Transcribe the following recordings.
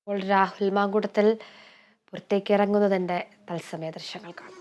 ഇപ്പോൾ രാഹുൽ മാങ്കൂട്ടത്തിൽ പുറത്തേക്ക് ഇറങ്ങുന്നതിന്റെ തത്സമയ ദൃശ്യങ്ങൾ കാണും.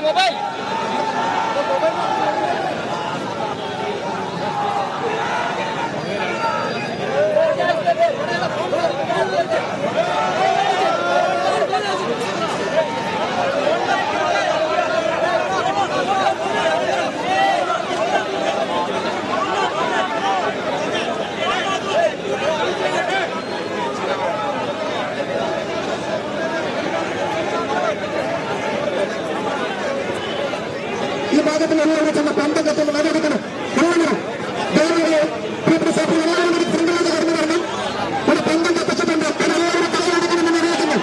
मोबाइल ഈ ഭാഗത്ത് നിന്നുള്ള ചെന്ന പന്തകത്തിൽ നടപടിക്കണം. ശൃംഖലയുടെ കടന്നു വരണം. ഒരു പന്തം കത്തിച്ചിട്ടുണ്ട്. അതെല്ലാവരും കൈയടക്കണമെന്ന് അറിയിക്കുന്നു.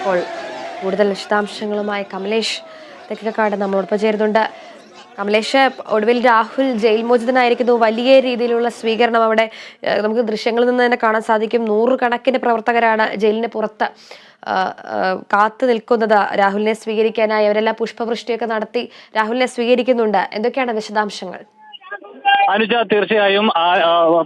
ഇപ്പോൾ കൂടുതൽ വിശദാംശങ്ങളുമായി കമലേഷ് തെക്കക്കാട് നമ്മളോടൊപ്പം ചേരുന്നുണ്ട്. കമലേഷ്, ഒടുവിൽ രാഹുൽ ജയിൽ മോചിതനായിരിക്കുന്നു. വലിയ രീതിയിലുള്ള സ്വീകരണം അവിടെ നമുക്ക് ദൃശ്യങ്ങളിൽ നിന്ന് തന്നെ കാണാൻ സാധിക്കും. നൂറുകണക്കിന് പ്രവർത്തകരാണ് ജയിലിന് പുറത്ത് കാത്തു നിൽക്കുന്നത് രാഹുലിനെ സ്വീകരിക്കാനായി. അവരെല്ലാം പുഷ്പവൃഷ്ടിയൊക്കെ നടത്തി രാഹുലിനെ സ്വീകരിക്കുന്നുണ്ട്. എന്തൊക്കെയാണ് വിശദാംശങ്ങൾ? അനുജ, തീർച്ചയായും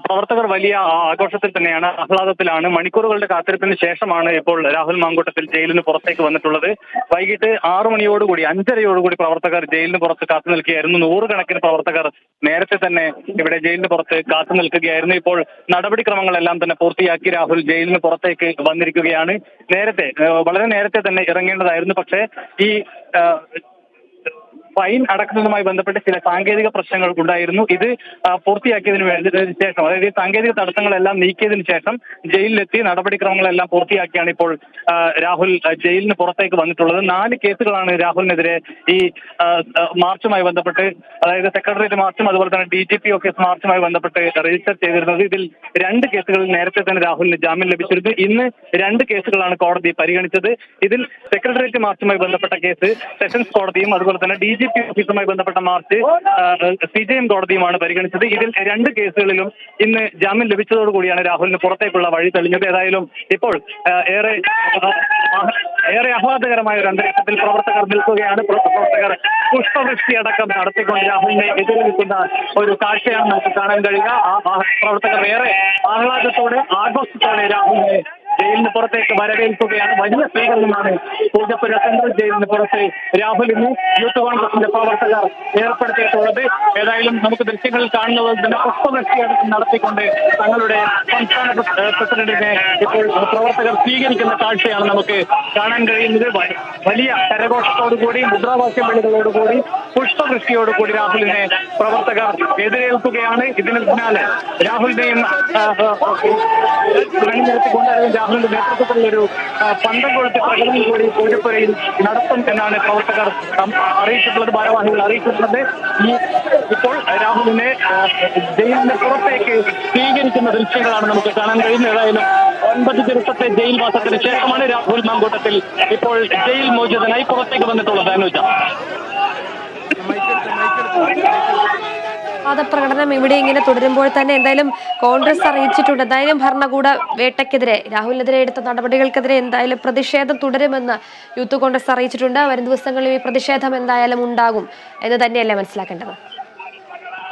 പ്രവർത്തകർ വലിയ ആഘോഷത്തിൽ തന്നെയാണ്, ആഹ്ലാദത്തിലാണ്. മണിക്കൂറുകളുടെ കാത്തിരിപ്പിന് ശേഷമാണ് ഇപ്പോൾ രാഹുൽ മാങ്കൂട്ടത്തിൽ ജയിലിന് പുറത്തേക്ക് വന്നിട്ടുള്ളത്. വൈകിട്ട് 6 മണിയോടുകൂടി 5:30 പ്രവർത്തകർ ജയിലിന് പുറത്ത് കാത്തു നിൽക്കുകയായിരുന്നു. നൂറുകണക്കിന് പ്രവർത്തകർ നേരത്തെ തന്നെ ഇവിടെ ജയിലിന് പുറത്ത് കാത്തു നിൽക്കുകയായിരുന്നു. ഇപ്പോൾ നടപടിക്രമങ്ങളെല്ലാം തന്നെ പൂർത്തിയാക്കി രാഹുൽ ജയിലിന് പുറത്തേക്ക് വന്നിരിക്കുകയാണ്. വളരെ നേരത്തെ തന്നെ ഇറങ്ങേണ്ടതായിരുന്നു. പക്ഷേ ഈ ഫൈൻ അടക്കുന്നതുമായി ബന്ധപ്പെട്ട് ചില സാങ്കേതിക പ്രശ്നങ്ങൾ ഉണ്ടായിരുന്നു. ഇത് പൂർത്തിയാക്കിയതിനു ശേഷം, അതായത് ഈ സാങ്കേതിക തടസ്സങ്ങളെല്ലാം നീക്കിയതിനു ശേഷം ജയിലിലെത്തി നടപടിക്രമങ്ങളെല്ലാം പൂർത്തിയാക്കിയാണ് ഇപ്പോൾ രാഹുൽ ജയിലിന് പുറത്തേക്ക് വന്നിട്ടുള്ളത്. 4 കേസുകളാണ് രാഹുലിനെതിരെ ഈ മാർച്ചുമായി ബന്ധപ്പെട്ട്, അതായത് സെക്രട്ടേറിയറ്റ് മാർച്ചും അതുപോലെ തന്നെ DGP ഓഫീസ് മാർച്ചുമായി ബന്ധപ്പെട്ട് രജിസ്റ്റർ ചെയ്തിരുന്നത്. ഇതിൽ 2 കേസുകളിൽ നേരത്തെ തന്നെ രാഹുലിന് ജാമ്യം ലഭിച്ചിരുന്നു. ഇന്ന് 2 കേസുകളാണ് കോടതി പരിഗണിച്ചത്. ഇതിൽ സെക്രട്ടേറിയറ്റ് മാർച്ചുമായി ബന്ധപ്പെട്ട കേസ് സെഷൻസ് കോടതിയും അതുപോലെ തന്നെ DGP ഓഫീസുമായി ബന്ധപ്പെട്ട മാർച്ച് CJM കോടതിയുമാണ് പരിഗണിച്ചത്. ഇതിൽ 2 കേസുകളിലും ഇന്ന് ജാമ്യം ലഭിച്ചതോടുകൂടിയാണ് രാഹുലിന് പുറത്തേക്കുള്ള വഴി തെളിഞ്ഞത്. ഏതായാലും ഇപ്പോൾ ഏറെ ആഹ്ലാദകരമായ ഒരു അന്തരീക്ഷത്തിൽ പ്രവർത്തകർ നിൽക്കുകയാണ്. പ്രവർത്തകർ പുഷ്പവൃഷ്ടി അടക്കം നടത്തിക്കൊണ്ട് രാഹുലിനെ എതിരേൽക്കുന്ന ഒരു കാഴ്ചയാണ് നമുക്ക് കാണാൻ കഴിയുക. പ്രവർത്തകർ ഏറെ ആഹ്ലാദത്തോടെ ആഘോഷത്തോടെ രാഹുലിനെ ജയിലിന് പുറത്തേക്ക് വരവേൽക്കുകയാണ്. വലിയ സ്വീകരണമാണ് പൂജപ്പുര സെൻട്രൽ ജയിലിന് പുറത്ത് രാഹുലിന് യൂത്ത് കോൺഗ്രസിന്റെ പ്രവർത്തകർ ഏർപ്പെടുത്തിയിട്ടുള്ളത്. ഏതായാലും നമുക്ക് ദൃശ്യങ്ങളിൽ കാണുന്നത് തന്നെ പുഷ്പവൃഷ്ടി അടക്കം നടത്തിക്കൊണ്ട് തങ്ങളുടെ സംസ്ഥാന പ്രസിഡന്റിനെ ഇപ്പോൾ പ്രവർത്തകർ സ്വീകരിക്കുന്ന കാഴ്ചയാണ് നമുക്ക് കാണാൻ കഴിയുന്നത്. വലിയ കരഘോഷത്തോടുകൂടി മുദ്രാവാക്യം വിളികളോടുകൂടി പുഷ്പവൃഷ്ടിയോടുകൂടി രാഹുലിനെ പ്രവർത്തകർ എതിരേൽക്കുകയാണ്. ഇതിന് പിന്നാലെ രാഹുലിനെയും അണിനിരത്തിക്കൊണ്ടായിരുന്നു രാഹുലിന്റെ നേതൃത്വത്തിലുള്ളൊരു പന്തം കൊളുത്തി പ്രകടനം കൂടി പൂജപ്പുരയിൽ നടത്തും എന്നാണ് പ്രവർത്തകർ അറിയിച്ചിട്ടുള്ളത്, ഭാരവാഹികൾ അറിയിച്ചിട്ടുള്ളത്. ഇപ്പോൾ രാഹുലിനെ ജയിലിന് പുറത്തേക്ക് സ്വീകരിക്കുന്ന ദൃശ്യങ്ങളാണ് നമുക്ക് കാണാൻ കഴിയുന്നത്. ഏതായാലും 9 ദിവസത്തെ ജയിൽവാസത്തിന് ശേഷമാണ് രാഹുൽ മാങ്കൂട്ടത്തിൽ ഇപ്പോൾ ജയിൽ മോചിതനായി പുറത്തേക്ക് വന്നിട്ടുള്ളത്. അനുജ, വാദപ്രകടനം ഇവിടെ ഇങ്ങനെ തുടരുമ്പോൾ തന്നെ എന്തായാലും കോൺഗ്രസ് അറിയിച്ചിട്ടുണ്ട്. എന്തായാലും ഭരണകൂട വേട്ടയ്ക്കെതിരെ, രാഹുലിനെതിരെ എടുത്ത നടപടികൾക്കെതിരെ എന്തായാലും പ്രതിഷേധം തുടരുമെന്ന് യൂത്ത് കോൺഗ്രസ് അറിയിച്ചിട്ടുണ്ട്. വരും ദിവസങ്ങളിൽ ഈ പ്രതിഷേധം എന്തായാലും ഉണ്ടാകും എന്ന് തന്നെയല്ലേ മനസ്സിലാക്കേണ്ടത്?